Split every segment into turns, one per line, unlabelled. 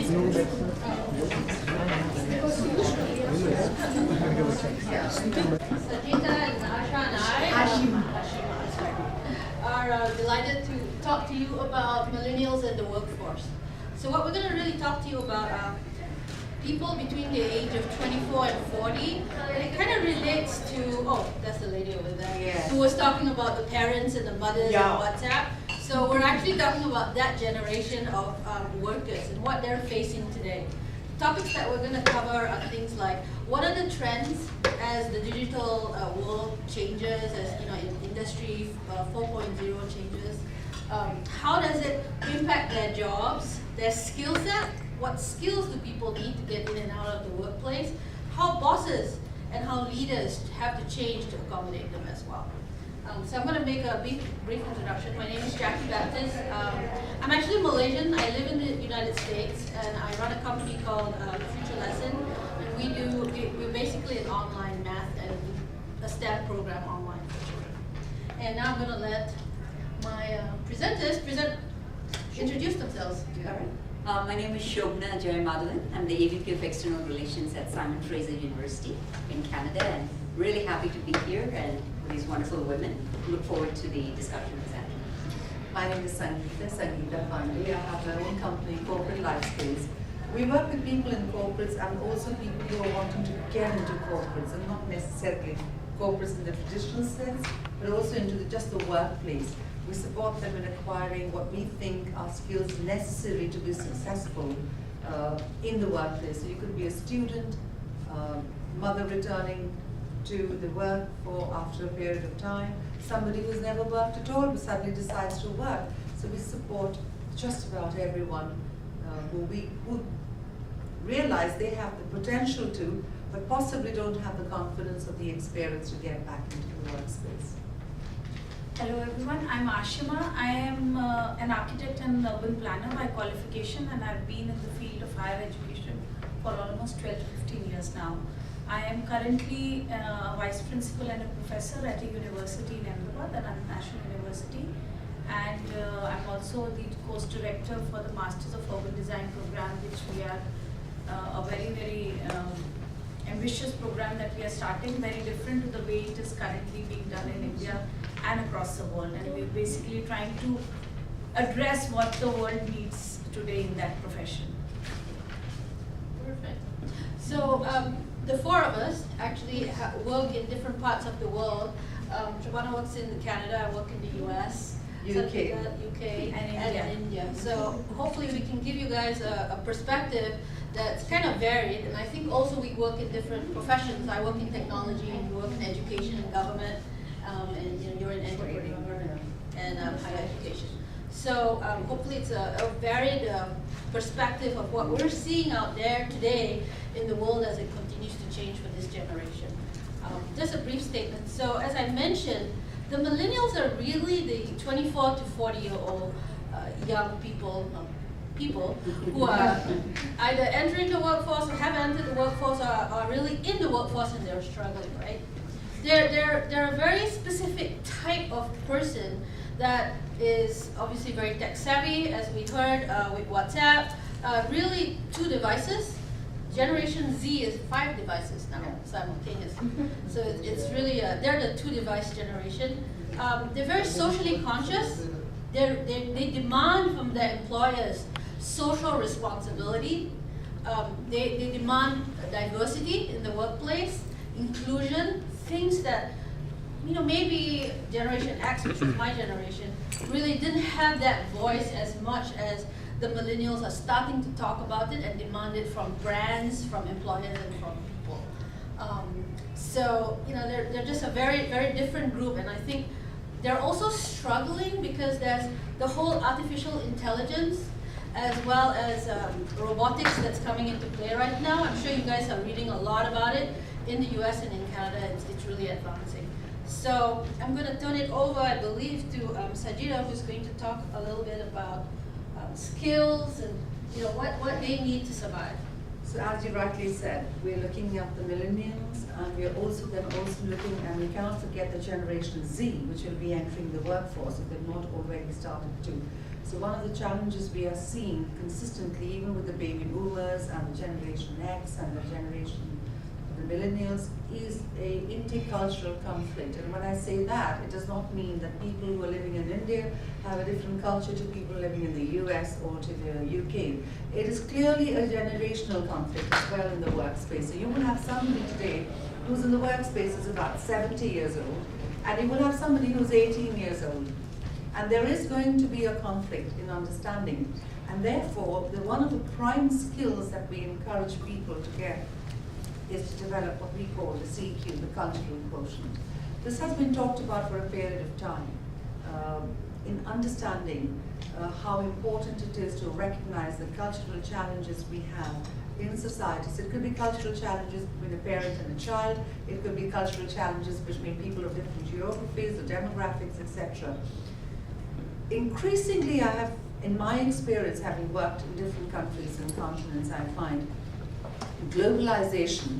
Sajita and Asha and I are delighted to talk to you about millennials and the workforce. So what we're going to really talk to you about are people between the age of 24 and 40, and it kind of relates to, oh, that's the lady over there,
yes,
who was talking about the parents and the mothers and WhatsApp. So we're actually talking about that generation of workers and what they're facing today. Topics that we're going to cover are things like, what are the trends as the digital world changes, as industry 4.0 changes? How does it impact their jobs, their skill set? What skills do people need to get in and out of the workplace? How bosses and how leaders have to change to accommodate them as well. So I'm going to make a brief introduction. My name is Jackie Baptist. I'm actually Malaysian. I live in the United States, and I run a company called Future Lesson. And we're basically an online math and a STEM program online for children. And now I'm going to let my presenters introduce themselves.
All right. My name is Shobna Jayamadavan. I'm the AVP of External Relations at Simon Fraser University in Canada, and really happy to be here and with these wonderful women. Look forward to the discussion this afternoon.
My name is Sangeeta Pandey. I have my own company, Corporate Life Skills. We work with people in corporates and also people who are wanting to get into corporates, and not necessarily corporates in the traditional sense, but also into just the workplace. We support them in acquiring what we think are skills necessary to be successful in the workplace. So you could be a student, mother returning to the work after a period of time, somebody who's never worked at all but suddenly decides to work. So we support just about everyone who realize they have the potential to, but possibly don't have the confidence or the experience to get back into the workspace.
Hello everyone, I'm Ashima. I am an architect and urban planner by qualification, and I've been in the field of higher education for almost 12 to 15 years now. I am currently a vice principal and a professor at a university in Ahmedabad, an international university, and I'm also the course director for the Masters of Urban Design program, which we are a very, very ambitious program that we are starting, very different to the way it is currently being done in India and across the world, and we're basically trying to address what the world needs today in that profession.
Perfect. So the four of us actually work in different parts of the world. Shabana works in Canada, I work in the US,
UK,
and India. So hopefully we can give you guys a perspective that's kind of varied, and I think also we work in different professions. I work in technology, and you work in education and government, and you're in engineering and higher education. So hopefully it's a varied perspective of what we're seeing out there today in the world as it continues to change for this generation. Just a brief statement. So as I mentioned, the millennials are really the 24 to 40-year-old young people who are either entering the workforce or have entered the workforce, or are really in the workforce and they're struggling, right? They're a very specific type of person that is obviously very tech savvy, as we heard with WhatsApp. Really 2 devices. Generation Z is 5 devices now simultaneously. So it's really, they're the 2-device generation. They're very socially conscious. They demand from their employers social responsibility. They demand diversity in the workplace, inclusion, things that maybe Generation X, which is my generation, really didn't have that voice as much as the millennials are starting to talk about it and demand it from brands, from employers, and from people. So they're just a very, very different group, and I think they're also struggling because there's the whole artificial intelligence as well as robotics that's coming into play right now. I'm sure you guys are reading a lot about it in the US and in Canada. It's really advancing. So I'm going to turn it over, I believe, to Sajida, who's going to talk a little bit about skills and what they need to survive.
So as you rightly said, we're looking at the millennials, and we're also looking, and we cannot forget the generation Z, which will be entering the workforce if they've not already started to. So one of the challenges we are seeing consistently, even with the baby boomers and the generation X and the generation the millennials, is a intercultural conflict. And when I say that, it does not mean that people who are living in India have a different culture to people living in the US or to the UK. It is clearly a generational conflict as well in the workspace. So you will have somebody today who's in the workspace is about 70 years old, and you will have somebody who's 18 years old. And there is going to be a conflict in understanding. And therefore, one of the prime skills that we encourage people to get is to develop what we call the CQ, the cultural quotient. This has been talked about for a period of time in understanding how important it is to recognize the cultural challenges we have in society. So it could be cultural challenges between a parent and a child, it could be cultural challenges between people of different geographies, the demographics, etc. Increasingly, I have, in my experience, having worked in different countries and continents, I find globalization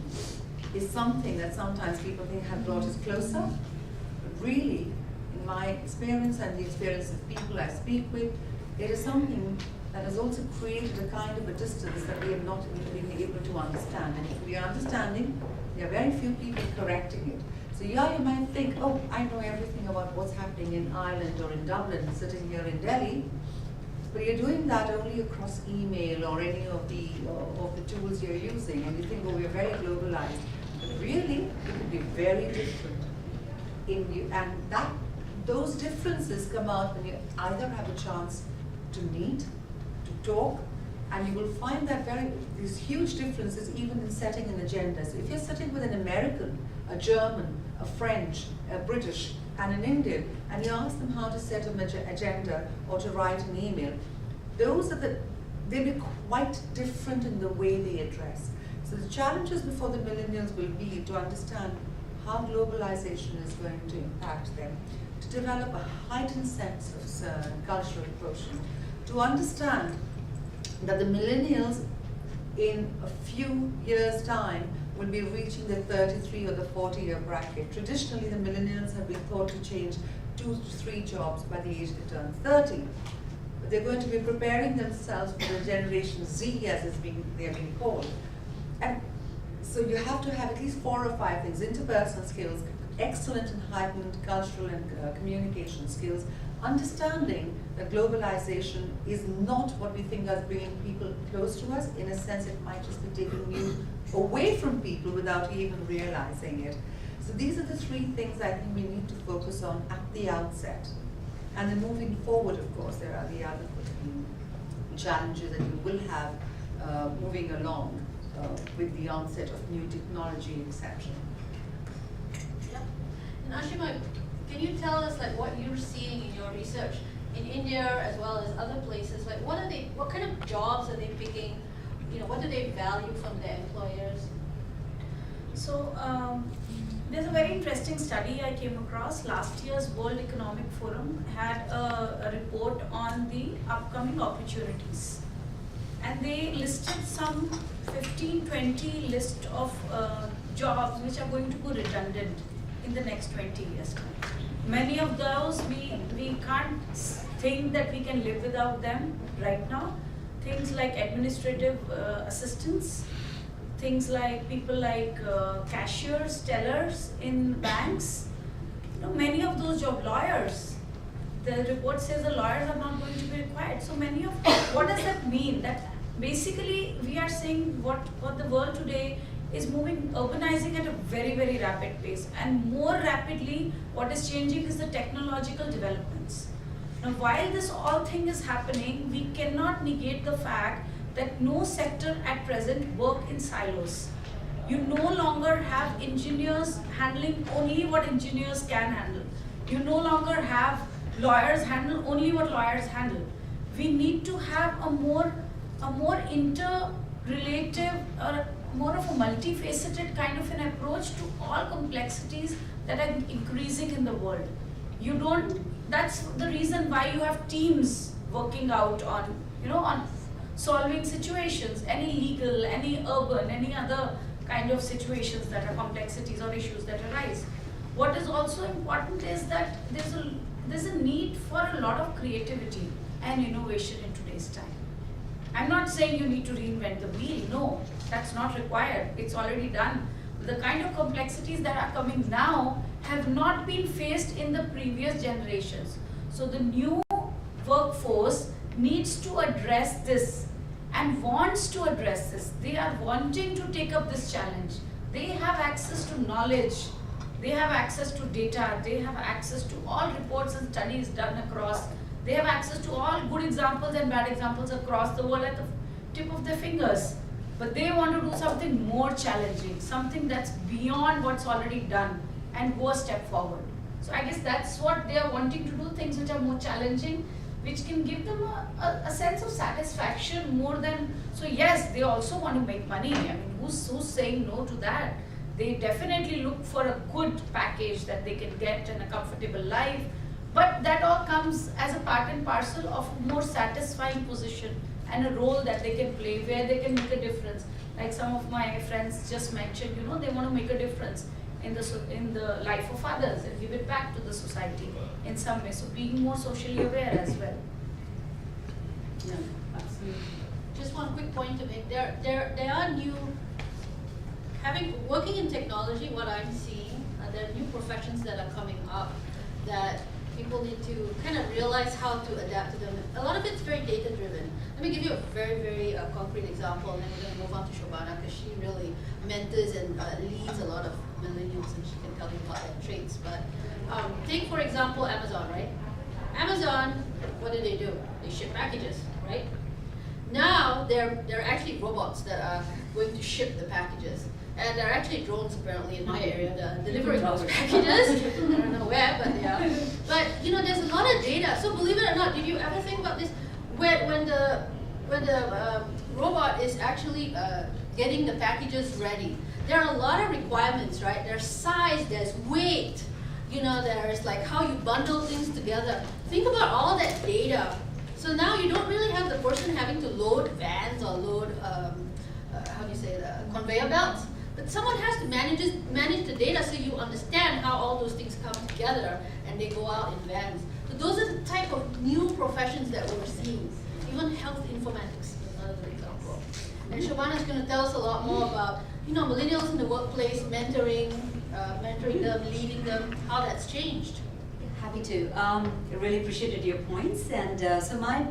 is something that sometimes people think have brought us closer, but really, in my experience and the experience of people I speak with, it is something that has also created a kind of a distance that we have not been able to understand. And if we are understanding, there are very few people correcting it. So yeah, you might think, oh, I know everything about what's happening in Ireland or in Dublin, sitting here in Delhi, but you're doing that only across email or any of the tools you're using, and you think, oh, we're very globalized. But really, it could be very different in you, and those differences come out when you either have a chance to meet, to talk, and you will find that these huge differences even in setting an agenda. So if you're sitting with an American, a German, a French, a British, and an Indian, and you ask them how to set an agenda or to write an email, they'll be quite different in the way they address. So the challenges before the millennials will be to understand how globalization is going to impact them, to develop a heightened sense of cultural quotient, to understand that the millennials in a few years' time will be reaching the 33 or the 40-year bracket. Traditionally, the millennials have been thought to change 2 to 3 jobs by the age they turn 30. But they're going to be preparing themselves for the generation Z, as they're being called. And so you have to have at least 4 or 5 things: interpersonal skills, excellent and heightened cultural and communication skills, understanding that globalization is not what we think as bringing people close to us. In a sense, it might just be taking you away from people without you even realizing it. So these are the 3 things I think we need to focus on at the outset. And then moving forward, of course, there are the other challenges that you will have moving along with the onset of new technology, etc.
Yeah. And Ashima, can you tell us what you're seeing in your research in India as well as other places? What kind of jobs are they picking? What do they value from their employers?
So there's a very interesting study I came across. Last year's World Economic Forum had a report on the upcoming opportunities. And they listed some 15-20 list of jobs which are going to go redundant in the next 20 years. Many of those we can't think that we can live without them right now. Things like administrative assistants, things like people like cashiers, tellers in banks. Many of those jobs, lawyers. The report says the lawyers are not going to be required. So many of, what does that mean? That basically we are saying what the world today is moving, urbanizing at a very, very rapid pace. And more rapidly, what is changing is the technological developments. Now, while this all thing is happening, we cannot negate the fact that no sector at present work in silos. You no longer have engineers handling only what engineers can handle. You no longer have lawyers handle only what lawyers handle. We need to have a more interrelative or more of a multifaceted kind of an approach to all complexities that are increasing in the world. That's the reason why you have teams working out on solving situations, any legal, any urban, any other kind of situations that are complexities or issues that arise. What is also important is that there's a need for a lot of creativity and innovation in today's time. I'm not saying you need to reinvent the wheel, no, that's not required, it's already done. The kind of complexities that are coming now have not been faced in the previous generations. So the new workforce needs to address this and wants to address this. They are wanting to take up this challenge. They have access to knowledge, they have access to data, they have access to all reports and studies done across. They have access to all good examples and bad examples across the world at the tip of their fingers. But they want to do something more challenging, something that's beyond what's already done and go a step forward. So I guess that's what they are wanting to do, things which are more challenging, which can give them a sense of satisfaction more than, so yes, they also want to make money. I mean, who's saying no to that? They definitely look for a good package that they can get and a comfortable life. But that all comes as a part and parcel of a more satisfying position and a role that they can play where they can make a difference. Like some of my friends just mentioned, they want to make a difference in the life of others and give it back to the society in some way. So being more socially aware as well.
No, absolutely.
Just one quick point to make. There are new, working in technology, what I'm seeing, there are new professions that are coming up that people need to kind of realize how to adapt to them. A lot of it's very data driven. Let me give you a very, very concrete example, and then we're going to move on to Shobana because she really mentors and leads a lot of millennials, and she can tell you about their traits. But take, for example, Amazon, right? Amazon, what do? They ship packages, right? Now, they're actually robots that are going to ship the packages. And there are actually drones apparently in my area that are delivering those packages. I don't know where, but yeah. But there's a lot of data. So believe it or not, did you ever think about this? When the robot is actually getting the packages ready, there are a lot of requirements, right? There's size, there's weight. There's like how you bundle things together. Think about all that data. So now you don't really have the person having to load vans or load conveyor belts. But someone has to manage the data so you understand how all those things come together and they go out in vans. So those are the type of new professions that we're seeing. Even health informatics is another example. And Shobana is going to tell us a lot more about millennials in the workplace, mentoring them, leading them, how that's changed.
Happy to. I really appreciated your points. And so my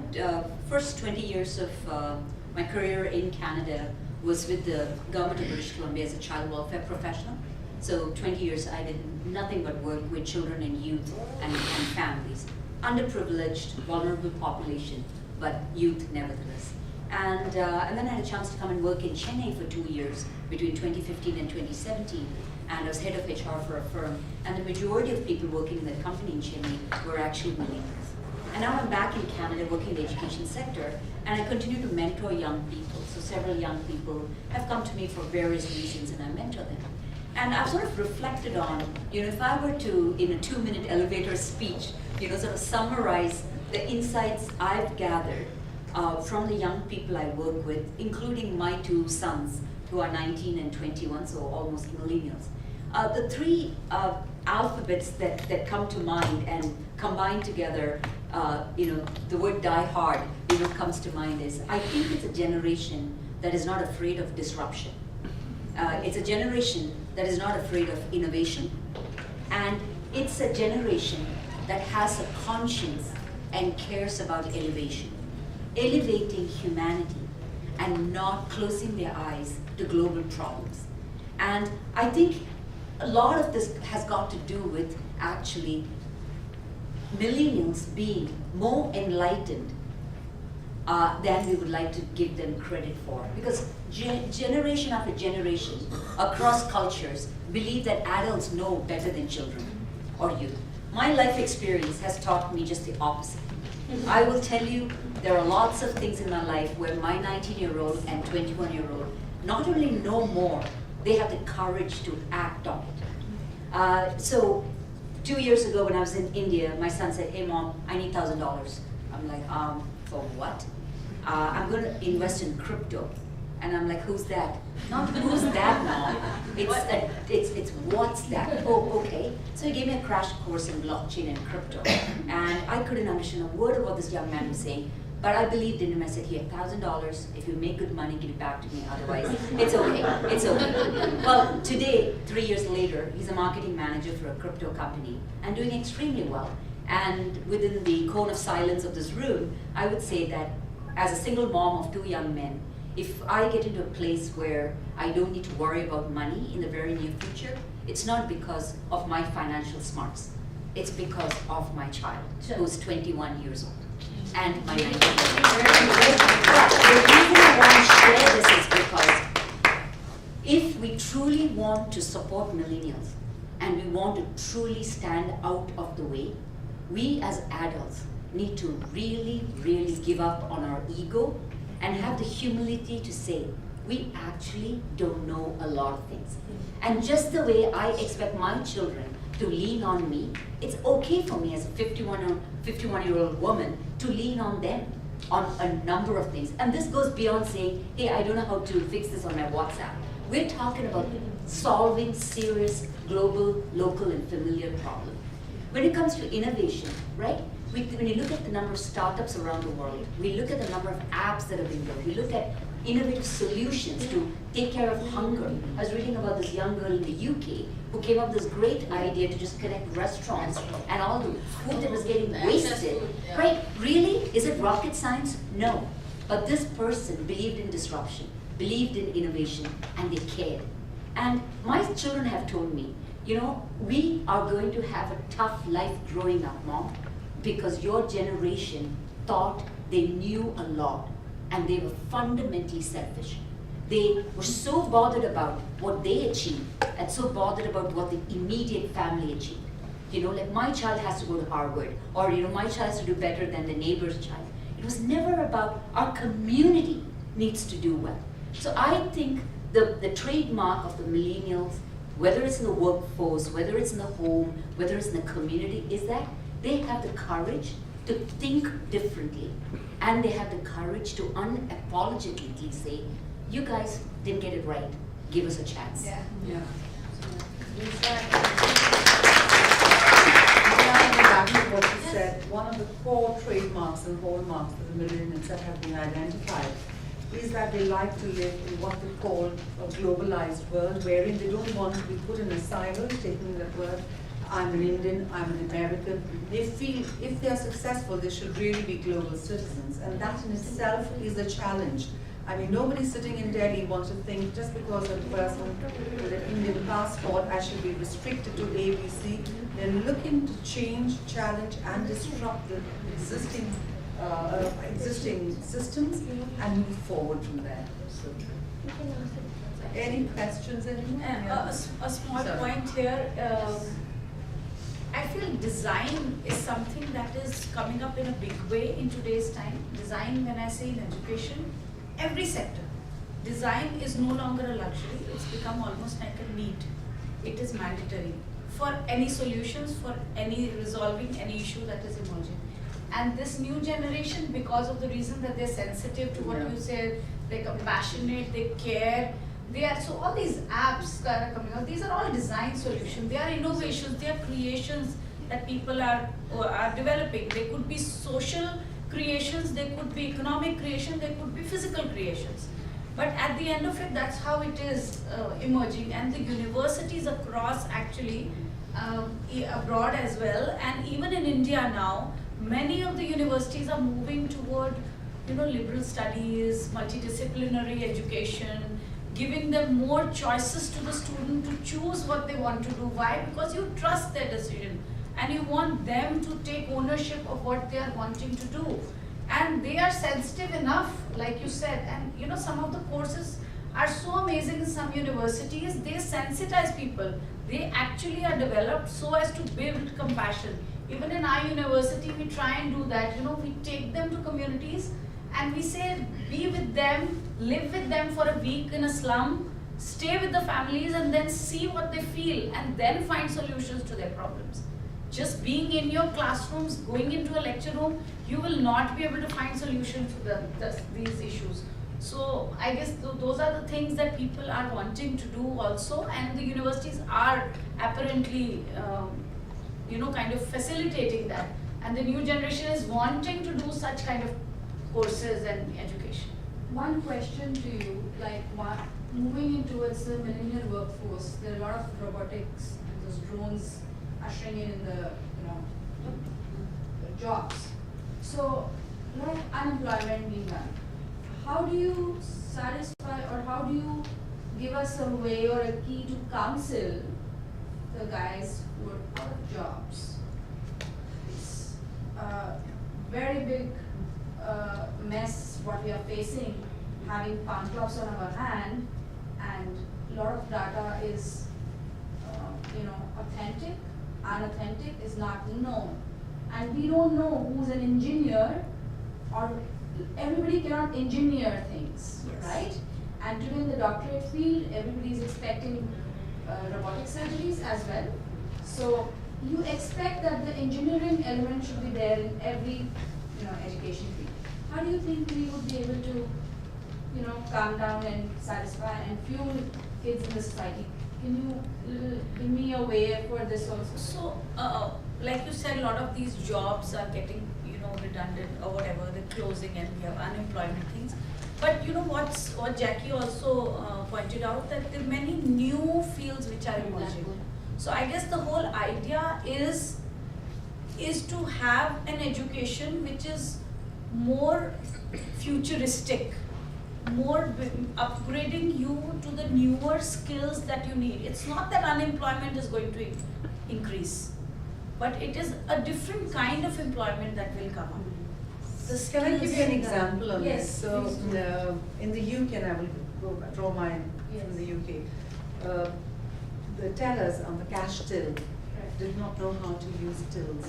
first 20 years of my career in Canada was with the government of British Columbia as a child welfare professional. So 20 years I did nothing but work with children and youth and families. Underprivileged, vulnerable population, but youth nevertheless. And then I had a chance to come and work in Chennai for 2 years, between 2015 and 2017. And I was head of HR for a firm. And the majority of people working in that company in Chennai were actually millennials. And now I'm back in Canada working in the education sector, and I continue to mentor young people. So several young people have come to me for various reasons, and I mentor them. And I've sort of reflected on, if I were to, in a 2-minute elevator speech, sort of summarize the insights I've gathered from the young people I work with, including my 2 sons, who are 19 and 21, so almost millennials. The 3 alphabets that come to mind and combine together, the word die hard, comes to mind is, I think it's a generation that is not afraid of disruption. It's a generation that is not afraid of innovation. And it's a generation that has a conscience and cares about elevation. Elevating humanity and not closing their eyes to global problems. And I think a lot of this has got to do with actually millennials being more enlightened than we would like to give them credit for. Because generation after generation, across cultures, believe that adults know better than children or youth. My life experience has taught me just the opposite. I will tell you, there are lots of things in my life where my 19-year-old and 21-year-old not only know more, they have the courage to act on it. So 2 years ago when I was in India, my son said, hey mom, I need $1,000. I'm like, for what? I'm going to invest in crypto. And I'm like, who's that? Not who's that, Mom. It's what's that? Oh, okay. So he gave me a crash course in blockchain and crypto. And I couldn't understand a word of what this young man was saying. But I believed in him. I said, here, $1,000. If you make good money, give it back to me. Otherwise, it's okay. It's okay. Well, today, 3 years later, he's a marketing manager for a crypto company and doing extremely well. And within the cone of silence of this room, I would say that as a single mom of 2 young men, if I get into a place where I don't need to worry about money in the very near future, it's not because of my financial smarts. It's because of my child, who's 21 years old, and my 19-year-old. But the reason I want to share this is because if we truly want to support millennials, and we want to truly stand out of the way, we as adults need to really, really give up on our ego and have the humility to say, we actually don't know a lot of things. And just the way I expect my children to lean on me, it's okay for me as a 51-year-old woman to lean on them on a number of things. And this goes beyond saying, hey, I don't know how to fix this on my WhatsApp. We're talking about solving serious global, local, and familiar problems. When it comes to innovation, right? When you look at the number of startups around the world, we look at the number of apps that have been built, we look at innovative solutions to take care of hunger. I was reading about this young girl in the UK who came up with this great idea to just connect restaurants and all the food that was getting wasted. Right? Really? Is it rocket science? No. But this person believed in disruption, believed in innovation, and they cared. And my children have told me, you know, we are going to have a tough life growing up, Mom, because your generation thought they knew a lot and they were fundamentally selfish. They were so bothered about what they achieved and so bothered about what the immediate family achieved. You know, like my child has to go to Harvard, or you know, my child has to do better than the neighbor's child. It was never about our community needs to do well. So I think the trademark of the millennials, whether it's in the workforce, whether it's in the home, whether it's in the community, is that they have the courage to think differently, and they have the courage to unapologetically say, you guys didn't get it right, give us a chance.
Yeah. Back to what you said, one of the core trademarks and hallmarks of the millennials that have been identified is that they like to live in what they call a globalized world, wherein they don't want to be put in a silo, taking that word, I'm an Indian, I'm an American. They feel if they are successful, they should really be global citizens. And that in itself is a challenge. I mean, nobody sitting in Delhi wants to think just because a person with an Indian passport, I should be restricted to ABC. They're looking to change, challenge, and disrupt the existing systems and move forward from there. So, any questions, anyone?
A small point here. I feel design is something that is coming up in a big way in today's time. Design, when I say in education, every sector. Design is no longer a luxury, it's become almost like a need. It is mandatory for any solutions, for any resolving any issue that is emerging. And this new generation, because of the reason that they're sensitive to what you said, they're compassionate, they care, so all these apps that are coming out, these are all design solutions. They are innovations, they are creations that people are developing. They could be social creations, they could be economic creations, they could be physical creations. But at the end of it, that's how it is emerging. And the universities across actually, abroad as well, and even in India now, many of the universities are moving toward, liberal studies, multidisciplinary education, giving them more choices to the student to choose what they want to do. Why? Because you trust their decision and you want them to take ownership of what they are wanting to do. And they are sensitive enough, like you said, and some of the courses are so amazing in some universities, they sensitize people. They actually are developed so as to build compassion. Even in our university, we try and do that. We take them to communities and we say, be with them, live with them for a week in a slum, stay with the families and then see what they feel and then find solutions to their problems. just being in your classrooms, going into a lecture room, you will not be able to find solutions to these issues. So I guess those are the things that people are wanting to do also, and the universities are apparently, kind of facilitating that. And the new generation is wanting to do such kind of courses and education.
One question to you, moving in towards the millennial workforce, there are a lot of robotics and those drones ushering in the jobs. So, like unemployment being done, how do you satisfy or how do you give us a way or a key to counsel the guys who are out of jobs? It's a very big mess what we are facing, having palm cloths on our hand, and a lot of data is authentic, unauthentic is not known, and we don't know who's an engineer, or everybody cannot engineer things,
Yes.
right? And today in the doctorate field, everybody is expecting robotic surgeries as well. So you expect that the engineering element should be there in every education field. How do you think we would be able to calm down and satisfy and fuel kids in the society? Can you give me a way for this also?
So, like you said, a lot of these jobs are getting, redundant or whatever, they're closing and we have unemployment things. But what Jackie also pointed out, that there are many new fields which are emerging.
Exactly.
So I guess the whole idea is to have an education which is more futuristic, more upgrading you to the newer skills that you need. It's not that unemployment is going to increase, but it is a different kind of employment that will come up. The
Can I give you an
skills-
example on
Yes,
this? So
please do.
in the UK, and I will draw mine from the UK, the tellers on the cash till
Right.
did not know how to use tills.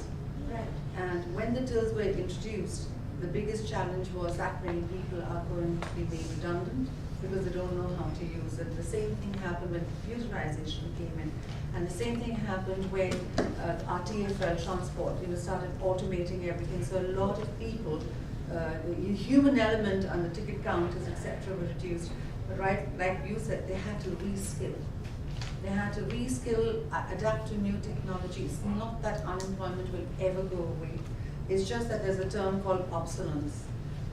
Right.
And when the tills were introduced, the biggest challenge was that many people are going to be made redundant because they don't know how to use it. The same thing happened when computerization came in. And the same thing happened when our TFL transport, started automating everything. So a lot of people, the human element and the ticket counters, etc., were reduced. But like you said, they had to reskill. They had to reskill, adapt to new technologies. It's not that unemployment will ever go away. It's just that there's a term called obsolescence.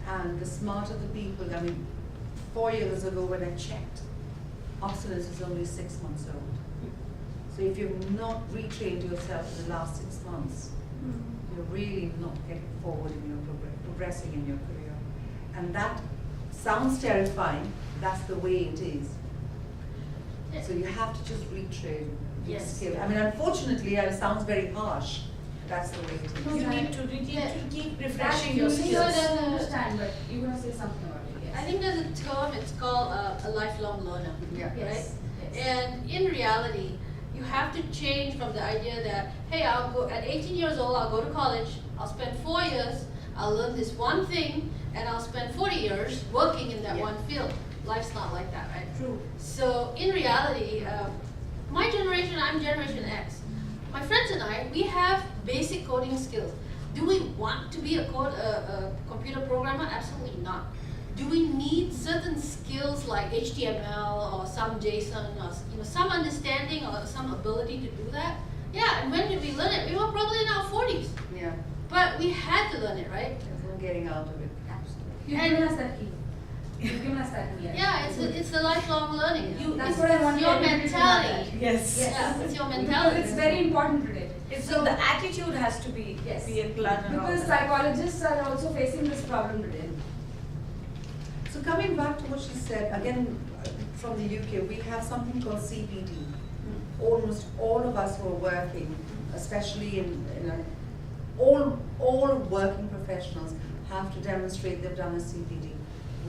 And the smarter the people, 4 years ago when I checked, obsolescence is only 6 months old. So if you've not retrained yourself in the last 6 months, you're really not getting forward in your progressing in your career. And that sounds terrifying, that's the way it is. So you have to just retrain your
Yes.
skill. Unfortunately, it sounds very harsh. That's the way it is.
You need to keep refreshing
That
your
you
skills.
don't understand, but you want to say something about it, yes.
I think there's a term, it's called a lifelong learner,
Yeah.
right?
Yes.
And in reality, you have to change from the idea that, hey, I'll go at 18 years old, I'll go to college, I'll spend 4 years, I'll learn this one thing, and I'll spend 40 years working in that
Yeah.
one field. Life's not like that, right?
True.
So in reality, my generation, I'm Generation X. My friends and I, we have basic coding skills. Do we want to be a computer programmer? Absolutely not. Do we need certain skills like HTML or some JSON or some understanding or some ability to do that? Yeah, and when did we learn it? We were probably in our 40s,
Yeah,
but we had to learn it, right?
there's no getting out of it. Absolutely.
You've given us that key. You've given us that key.
Yeah, it's a lifelong learning.
That's what I want
your
everybody to know
mentality.
that.
Yes.
Yeah, it's your
Because
mentality.
it's very important today.
So the attitude has to be
Yes.
be a learner.
Because psychologists are also facing this problem today.
So coming back to what she said, again, from the UK, we have something called CPD. Almost all of us who are working, especially all working professionals have to demonstrate they've done a CPD.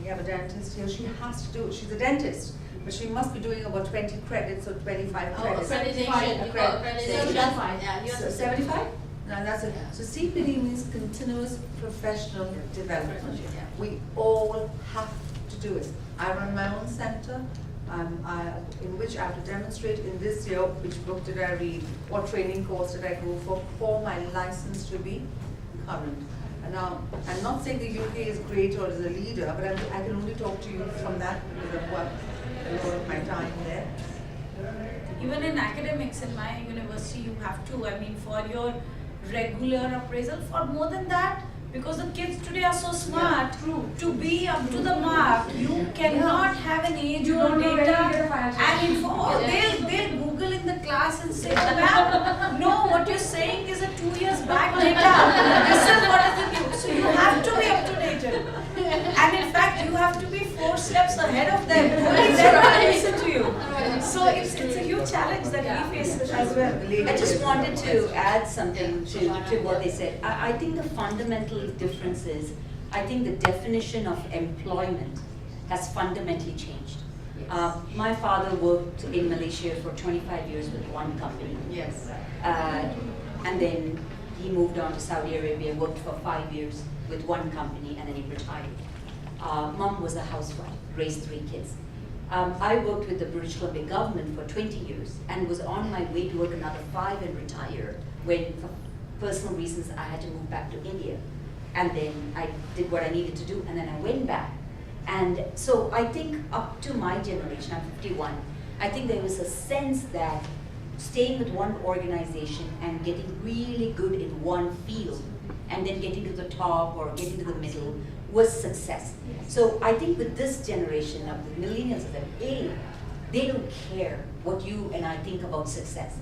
We have a dentist here, she has to do it, she's a dentist, but she must be doing about 20 credits or 25
Oh,
credits.
accreditation, you call accreditation.
75.
Yeah, you have
So
to
75? No, that's it.
Yeah.
So CPD means continuous professional development.
Yeah.
We all have to do it. I run my own center. in which I have to demonstrate in this year which book did I read, what training course did I go for my license to be current. And now, I'm not saying the UK is great or is a leader, but I can only talk to you from that because I've worked a lot of my time there.
Even in academics in my university, you have to, I mean, for your regular appraisal, for more than that, because the kids today are so smart, to be up to the mark, you cannot have an age or data and info. They'll Google in the class and say, ma'am, no, what you're saying is a 2 years back data. This is what is the new. So you have to be up to date. And in fact, you have to be 4 steps ahead of them. Only then they listen to you. So it's a huge challenge that we face as well.
I just wanted to add something to what they said. I think the fundamental difference is, I think the definition of employment has fundamentally changed. My father worked in Malaysia for 25 years with one company.
Yes.
And then he moved on to Saudi Arabia, worked for 5 years with one company, and then he retired. Mom was a housewife, raised 3 kids. I worked with the British Columbia government for 20 years and was on my way to work another 5 and retire when, for personal reasons, I had to move back to India. And then I did what I needed to do, and then I went back. And so I think up to my generation, I'm 51, I think there was a sense that staying with one organization and getting really good in one field and then getting to the top or getting to the middle was success. So I think with this generation of the millennials, they don't care what you and I think about success.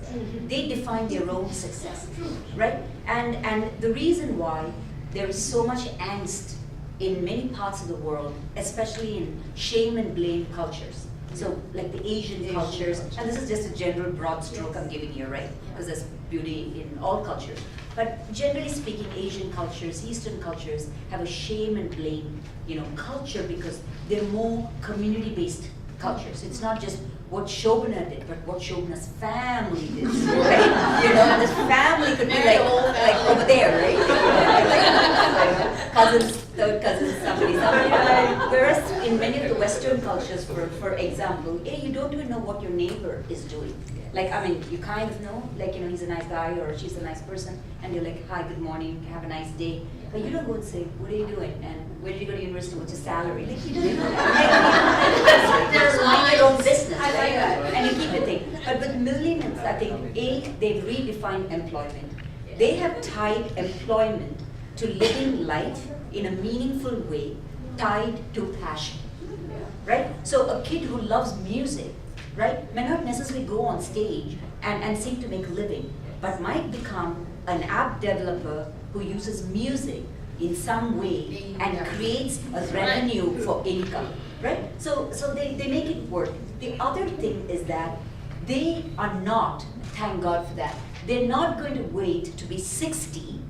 They define their own success, right? And the reason why there is so much angst in many parts of the world, especially in shame and blame cultures. So like the Asian cultures, and this is just a general broad stroke I'm giving you, right? Because there's beauty in all cultures. But generally speaking, Asian cultures, Eastern cultures have a shame and blame, culture because they're more community-based cultures. It's not just what Shobana did, but what Shobana's family did, right? And this family could be like over there, right? Cousins, third cousins, somebody. Whereas in many of the Western cultures, for example, you don't even know what your neighbor is doing. You kind of know, he's a nice guy or she's a nice person, and you're like, hi, good morning, have a nice day. But you don't go and say, what are you doing? And where did you go to university? What's your salary? You don't know that. There's mind your own business, right? And you keep it thing. But with millennials, I think, they've redefined employment. They have tied employment to living life in a meaningful way, tied to passion, right? So a kid who loves music, right, may not necessarily go on stage and seek to make a living, but might become an app developer who uses music in some way and creates a revenue for income, right? So they make it work. The other thing is that they are not, thank God for that, they're not going to wait to be 60,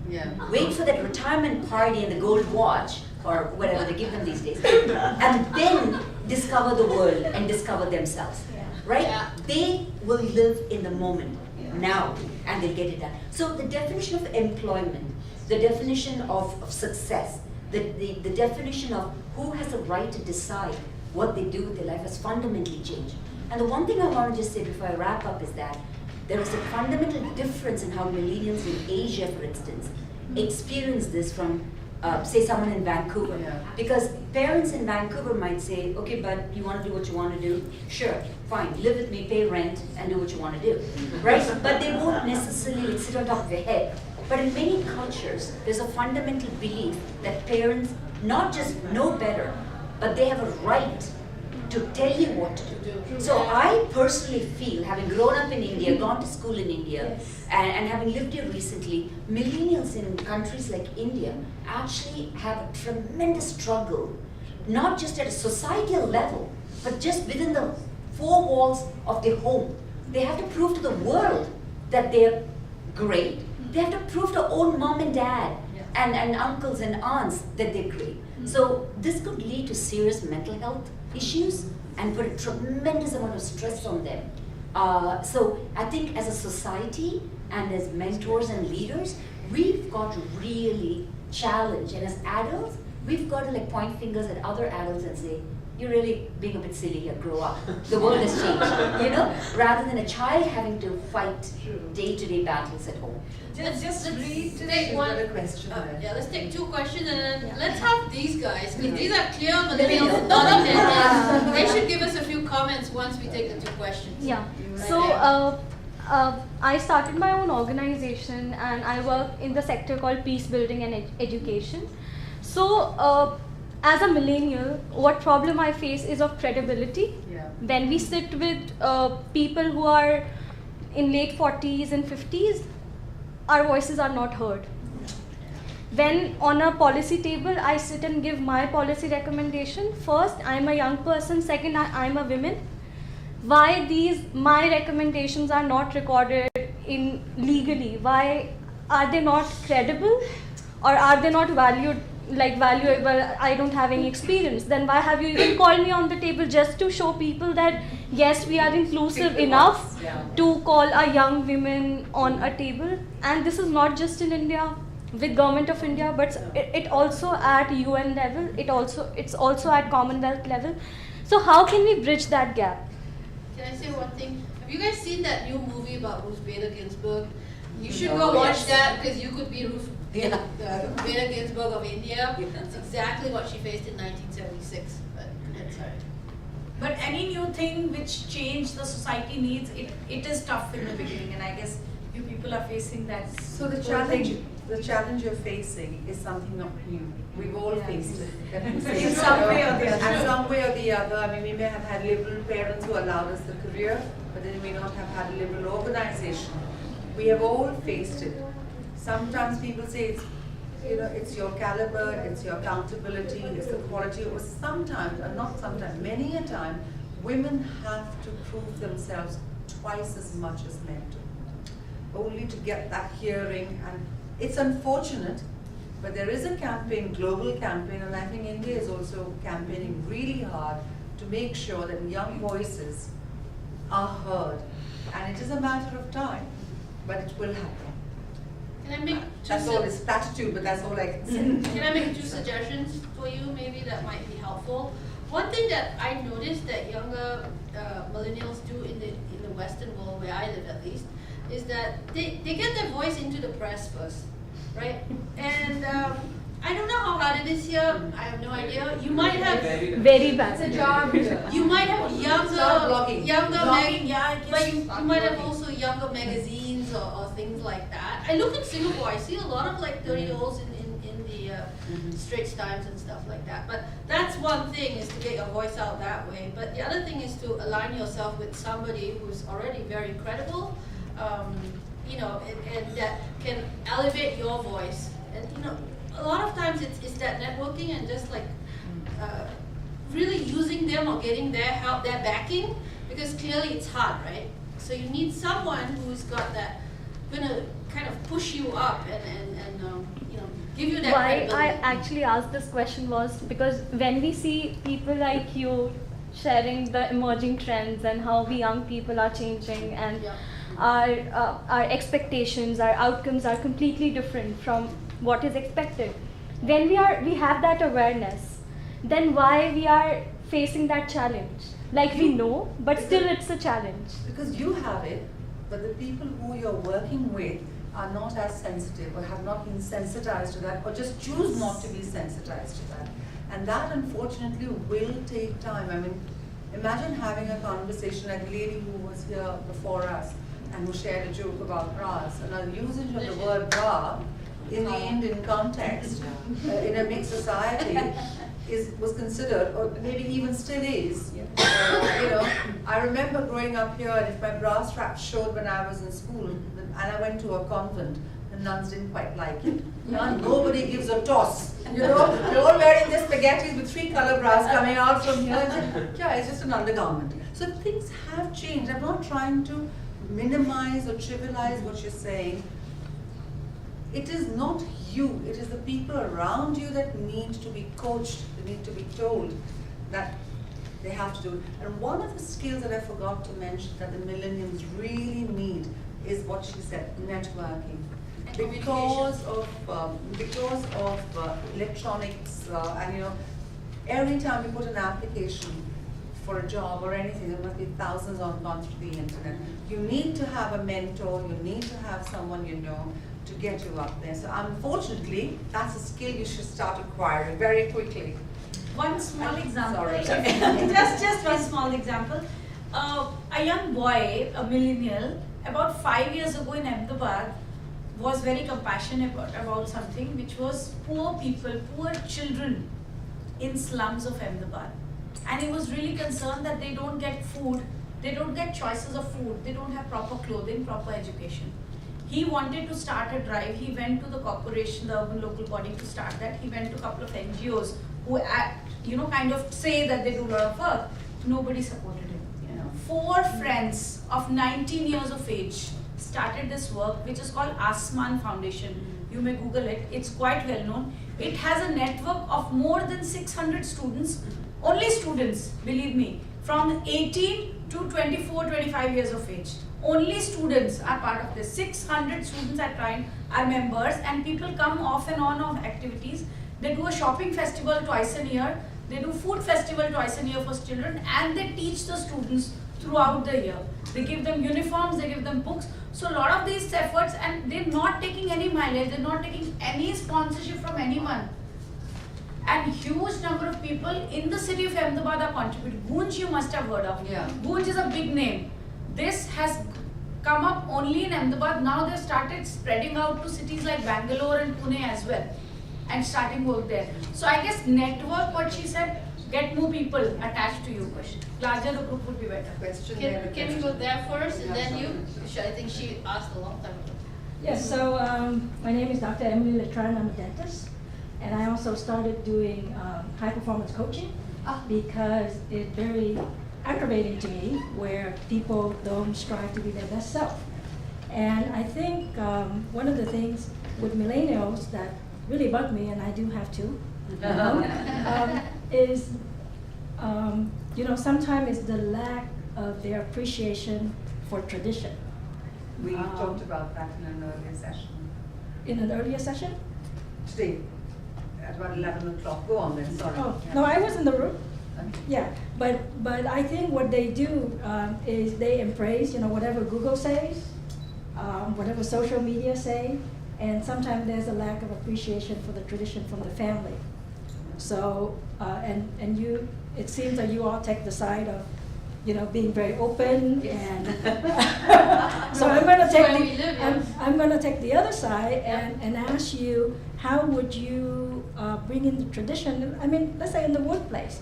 wait for that retirement party and the gold watch, or whatever they give them these days, and then discover the world and discover themselves, right? Yeah. They will live in the moment, now, and they'll get it done. So the definition of employment, the definition of success, the definition of who has the right to decide what they do with their life has fundamentally changed. And the one thing I want to just say before I wrap up is that there is a fundamental difference in how millennials in Asia, for instance, experience this from, say, someone in Vancouver. Because parents in Vancouver might say, okay, but you want to do what you want to do? Sure, fine, live with me, pay rent, and do what you want to do, right? But they won't necessarily sit on top of their head. But in many cultures, there's a fundamental belief that parents not just know better, but they have a right to tell you what to do. So I personally feel, having grown up in India, gone to school in India, and having lived here recently, millennials in countries like India actually have a tremendous struggle, not just at a societal level, but just within the 4 walls of their home. They have to prove to the world that they're great. They have to prove to own mom and dad and uncles and aunts that they're great. So this could lead to serious mental health issues and put a tremendous amount of stress on them. So I think as a society and as mentors and leaders, we've got to really challenge, and as adults, we've got to like point fingers at other adults and say, you're really being a bit silly here, grow up. The world has changed, you know, rather than a child having to fight day-to-day battles at home.
Let's
read
take one
question.
yeah, let's take 2 questions and then let's have these guys, because these are clear millennials, not millennials. They should give us a few comments once we take the 2 questions.
Yeah.
Right
So
there.
I started my own organization and I work in the sector called peace building and education. So as a millennial, what problem I face is of credibility.
Yeah.
When we sit with people who are in late 40s and 50s, our voices are not heard. When on a policy table, I sit and give my policy recommendation. First, I'm a young person. Second, I'm a woman. Why my recommendations are not recorded in legally? Why are they not credible, or are they not valuable? I don't have any experience. Then why have you even called me on the table just to show people that yes, we are inclusive enough to call a young women on a table? And this is not just in India with Government of India, but it also at UN level. It's also at Commonwealth level. So how can we bridge that gap?
Can I say one thing? Have you guys seen that new movie about Ruth Bader Ginsburg? You should go watch that, because you could be Ruth Bader Ginsburg of India. It's exactly what she faced in 1976. But that's all right.
But any new thing which change the society needs, it is tough in the beginning, and I guess you people are facing that.
So the challenge you're facing is something not new. We've all faced it.
In some way or the other.
And some way or the other. I mean, we may have had liberal parents who allowed us the career, but then we may not have had a liberal organization. We have all faced it. Sometimes people say it's your caliber, it's your accountability, it's the quality. Or sometimes, or not sometimes, many a time, women have to prove themselves twice as much as men do, only to get that hearing. And it's unfortunate, but there is a campaign, global campaign, and I think India is also campaigning really hard to make sure that young voices are heard. And it is a matter of time, but it will happen.
Can I make
That's all, it's platitude, but that's all I can say.
Can I make 2 suggestions for you, maybe that might be helpful? One thing that I noticed that younger millennials do in the Western world, where I live at least, is that they get their voice into the press first, right? And I don't know how hard it is here. I have no idea. You might have
Very bad.
It's a job.
you might have
blogging.
but you might have also younger magazines or things like that. I look in Singapore. I see a lot of like 30-year-olds in the Straits Times and stuff like that. But that's one thing, is to get your voice out that way. But the other thing is to align yourself with somebody who's already very credible, and that can elevate your voice. And a lot of times it's that networking and just like really using them or getting their help, their backing, because clearly it's hard, right? So you need someone who's got that, gonna kind of push you up and give you that
Why
credibility.
I actually asked this question was because when we see people like you sharing the emerging trends and how we young people are changing, and our expectations, our outcomes are completely different from what is expected. When we have that awareness, then why we are facing that challenge? Like we know, but still it's a challenge.
Because you have it, but the people who you're working with are not as sensitive, or have not been sensitized to that, or just choose not to be sensitized to that. And that unfortunately will take time. I mean, imagine having a conversation like the lady who was here before us and who shared a joke about bras. And our usage of the word bra in the Indian context, in a mixed society, was considered, or maybe even still is. I remember growing up here, and if my bra strap showed when I was in school, and I went to a convent, the nuns didn't quite like it. Nobody gives a toss. You're all wearing this spaghetti with 3 color bras coming out from here. And yeah, it's just an undergarment. So things have changed. I'm not trying to minimize or trivialize what you're saying. It is not you, it is the people around you that need to be coached, they need to be told that they have to do it. And one of the skills that I forgot to mention that the millennials really need is what she said, networking. because of electronics and every time you put an application for a job or anything, there must be thousands on gone through the internet. You need to have a mentor, you need to have someone to get you up there. So unfortunately, that's a skill you should start acquiring very quickly.
One small example,
Sorry.
just one small example. A young boy, a millennial, about 5 years ago in Ahmedabad, was very compassionate about something, which was poor people, poor children in slums of Ahmedabad. And he was really concerned that they don't get food, they don't get choices of food, they don't have proper clothing, proper education. He wanted to start a drive. He went to the corporation, the urban local body, to start that. He went to a couple of NGOs who kind of say that they do a lot of work. Nobody supported him. 4 friends of 19 years of age started this work, which is called Asman Foundation. You may Google it. It's quite well known. It has a network of more than 600 students, only students, believe me, from 18 to 24, 25 years of age. Only students are part of this. 600 students are members, and people come off and on of activities. They do a shopping festival twice a year. They do food festival twice a year for children, and they teach the students throughout the year. They give them uniforms, they give them books. So a lot of these efforts, and they're not taking any mileage, they're not taking any sponsorship from anyone. And huge number of people in the city of Ahmedabad are contributing. Gunj you must have heard of.
Yeah.
Gunj is a big name. This has come up only in Ahmedabad. Now they've started spreading out to cities like Bangalore and Pune as well, and starting work there. So I guess network, what she said, get more people attached to you. Larger group would be better.
Question
Can we go there first and then you? I think she asked a long time ago.
Yes, so my name is Dr. Emily Letran. I'm a dentist, and I also started doing high performance coaching because it's very aggravating to me where people don't strive to be their best self. And I think one of the things with millennials that really bug me, and I do have to, is sometimes it's the lack of their appreciation for tradition.
We talked about that in an earlier session.
In an earlier session?
Today, at about 11 o'clock. Go on then, sorry.
Oh,
Yeah.
no, I was in the room.
Okay.
Yeah, but I think what they do is they embrace, whatever Google says, whatever social media say, and sometimes there's a lack of appreciation for the tradition from the family. So, and you, it seems that you all take the side of, being very open, and so I'm going to take I'm going to take the other side and ask you, how would you bring in the tradition? I mean, let's say in the workplace.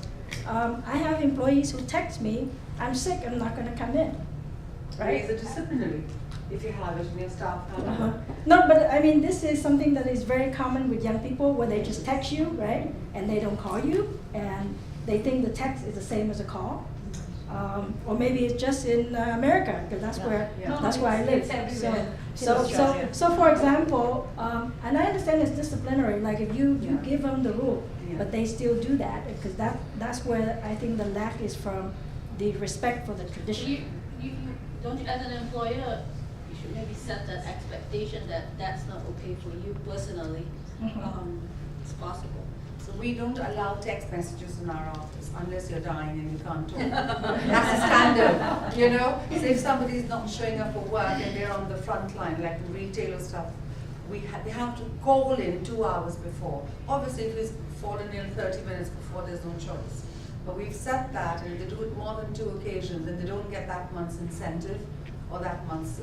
I have employees who text me, I'm sick, I'm not going to come in. Right?
Raise a disciplinary if you have it in your staff.
No, but I mean, this is something that is very common with young people where they just text you, right? And they don't call you, and they think the text is the same as a call. Or maybe it's just in America, because that's where I live. So for example, and I understand it's disciplinary, like if you give them the rule, but they still do that, because that's where I think the lack is from, the respect for the tradition.
Don't you, as an employer, you should maybe set that expectation that that's not okay for you personally. It's possible.
So we don't allow text messages in our office unless you're dying and you can't talk. That's a standard, So if somebody is not showing up for work and they're on the front line, like in retail or stuff, they have to call in 2 hours before. Obviously, if it's fallen ill 30 minutes before, there's no choice. But we've set that, and if they do it more than 2 occasions, then they don't get that month's incentive or that month's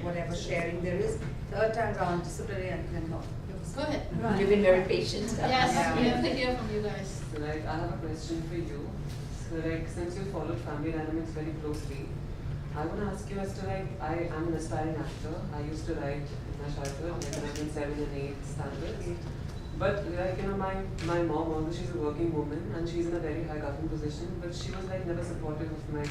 whatever sharing there is. Third time round, disciplinary and mental.
Go ahead.
You've been very patient.
Yes,
Yeah.
we have to hear from you guys.
So I have a question for you. So since you followed family dynamics very closely, I want to ask you as to I am an aspiring actor. I used to write in my childhood, when I was in 7 and 8 standards. But my mom, although she's a working woman and she's in a very high government position, but she was never supportive of my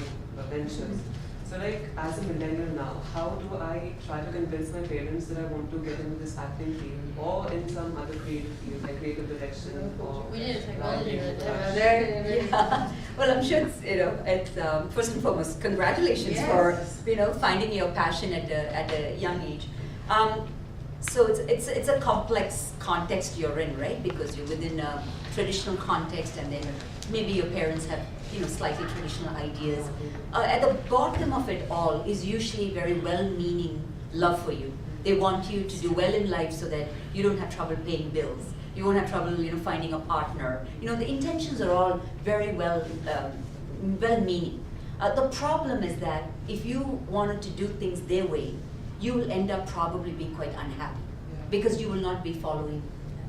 ventures. So as a millennial now, how do I try to convince my parents that I want to get into this acting field or in some other creative field, like creative direction or
We need a technology right
Yeah. Well, I'm sure it's first and foremost, congratulations for finding your passion at a young age. So it's a complex context you're in, right? Because you're within a traditional context, and then maybe your parents have, you know, slightly traditional ideas. At the bottom of it all is usually very well-meaning love for you. They want you to do well in life so that you don't have trouble paying bills. You won't have trouble, you know, finding a partner. You know, the intentions are all very well-meaning. The problem is that if you wanted to do things their way, you will end up probably being quite unhappy because you will not be following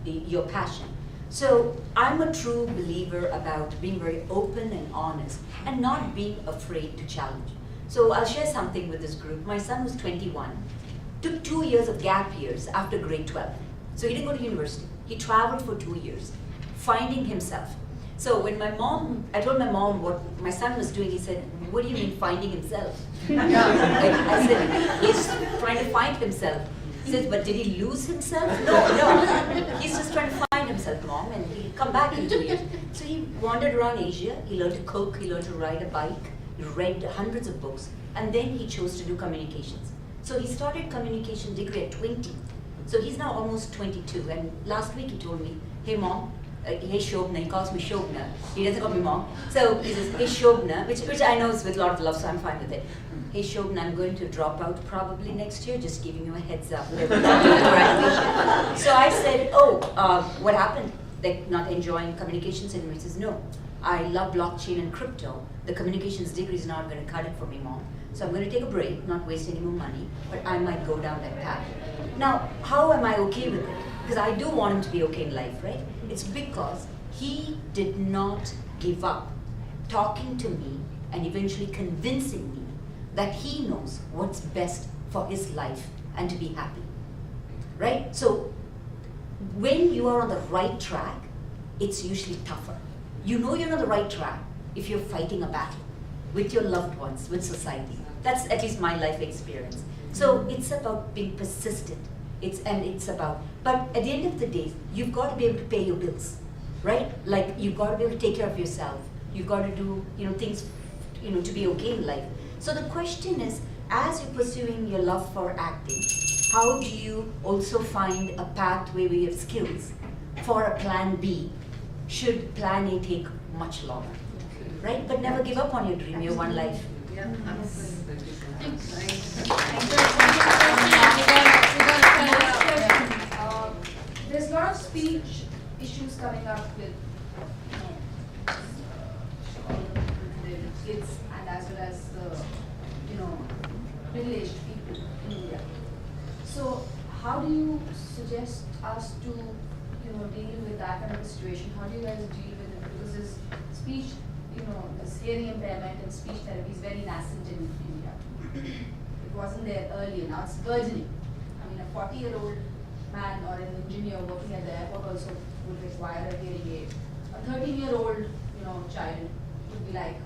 your passion. So I'm a true believer about being very open and honest and not being afraid to challenge. So I'll share something with this group. My son was 21, took 2 years of gap years after grade 12. So he didn't go to university. He traveled for 2 years, finding himself. So when I told my mom what my son was doing, he said, "What do you mean finding himself?" I said, "He's trying to find himself." He says, "But did he lose himself?" No. He's just trying to find himself, Mom, and he'll come back in 2 years. So he wandered around Asia, he learned to cook, he learned to ride a bike, he read hundreds of books, and then he chose to do communications. So he started communication degree at 20. So he's now almost 22, and last week he told me, "Hey Mom," hey Shobna, he calls me Shobna, he doesn't call me Mom. So he says, "Hey Shobna," which I know is with a lot of love, so I'm fine with it. "Hey Shobna, I'm going to drop out probably next year, just giving you a heads up." So I said, what happened? Like not enjoying communications anymore? He says, "No, I love blockchain and crypto. The communications degree is not going to cut it for me, Mom. So I'm going to take a break, not waste any more money, but I might go down that path." Now, how am I okay with it? Because I do want him to be okay in life, right? It's because he did not give up talking to me and eventually convincing me that he knows what's best for his life and to be happy, right? So when you are on the right track, it's usually tougher. You know you're on the right track if you're fighting a battle with your loved ones, with society. That's at least my life experience. So it's about being persistent. But at the end of the day, you've got to be able to pay your bills, right? Like you've got to be able to take care of yourself. You've got to do, things, to be okay in life. So the question is, as you're pursuing your love for acting, how do you also find a pathway where you have skills for a plan B, should plan A take much longer, right? But never give up on your dream, your one life.
Yeah,
There's a lot of speech issues coming up with the kids and as well as the middle-aged people in India. So how do you suggest us to deal with that kind of a situation? How do you guys deal with it? Because this speech, this hearing impairment and speech therapy is very nascent in India. It wasn't there earlier, now it's burgeoning. I mean, a 40-year-old man or an engineer working at the airport also would require a hearing aid. A 13-year-old, child would be like,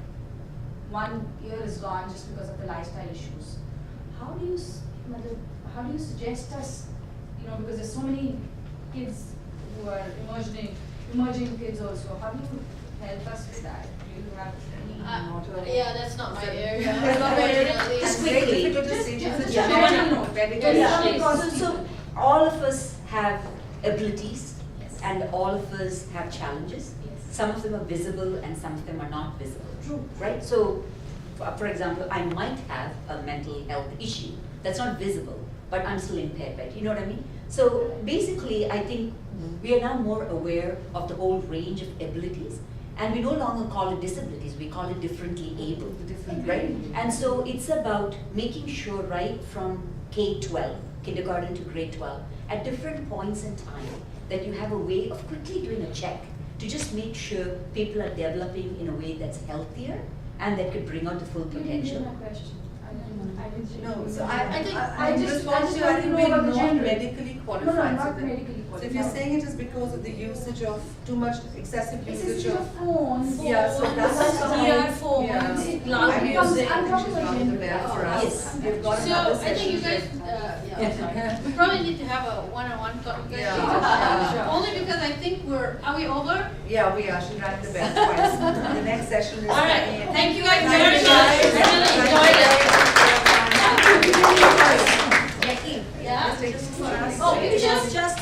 one ear is gone just because of the lifestyle issues. How do you suggest us, because there's so many kids who are emerging kids also. How do you help us with that? Do you have any
Yeah, that's not my area.
Just quickly. So all of us have abilities, and all of us have challenges. Some of them are visible and some of them are not visible.
True.
Right? So, for example, I might have a mental health issue that's not visible, but I'm still impaired, right? You know what I mean? So basically, I think we are now more aware of the whole range of abilities, and we no longer call it disabilities, we call it differently able, right? And so it's about making sure right from K-12, kindergarten to grade 12, at different points in time, that you have a way of quickly doing a check to just make sure people are developing in a way that's healthier and that could bring out the full potential.
No, so
I just
want
want
to
to
I think
know
we're
about the
not
gender.
medically qualified.
No, not
so that-
medically
So if
qualified.
you're saying it is because of the usage of too much excessive
It's
usage
a
of
phone.
Yeah, so that's
earphones,
yeah.
loud
I'm
music.
using
I'm talking
which is
about
not the
gender.
best for us.
Yes.
We've got
So
another
I think you
session.
guys, we probably need to have a one-on-one conversation.
Yeah.
Sure.
Only because I think are we over?
Yeah, we are. She rang the bell twice. The next session is.
All right, thank you guys
Thank
very
you,
much.
guys.
I really
Thank
enjoyed
you.
it.
Jackie,
Yeah?
Just take this for us.
Oh, just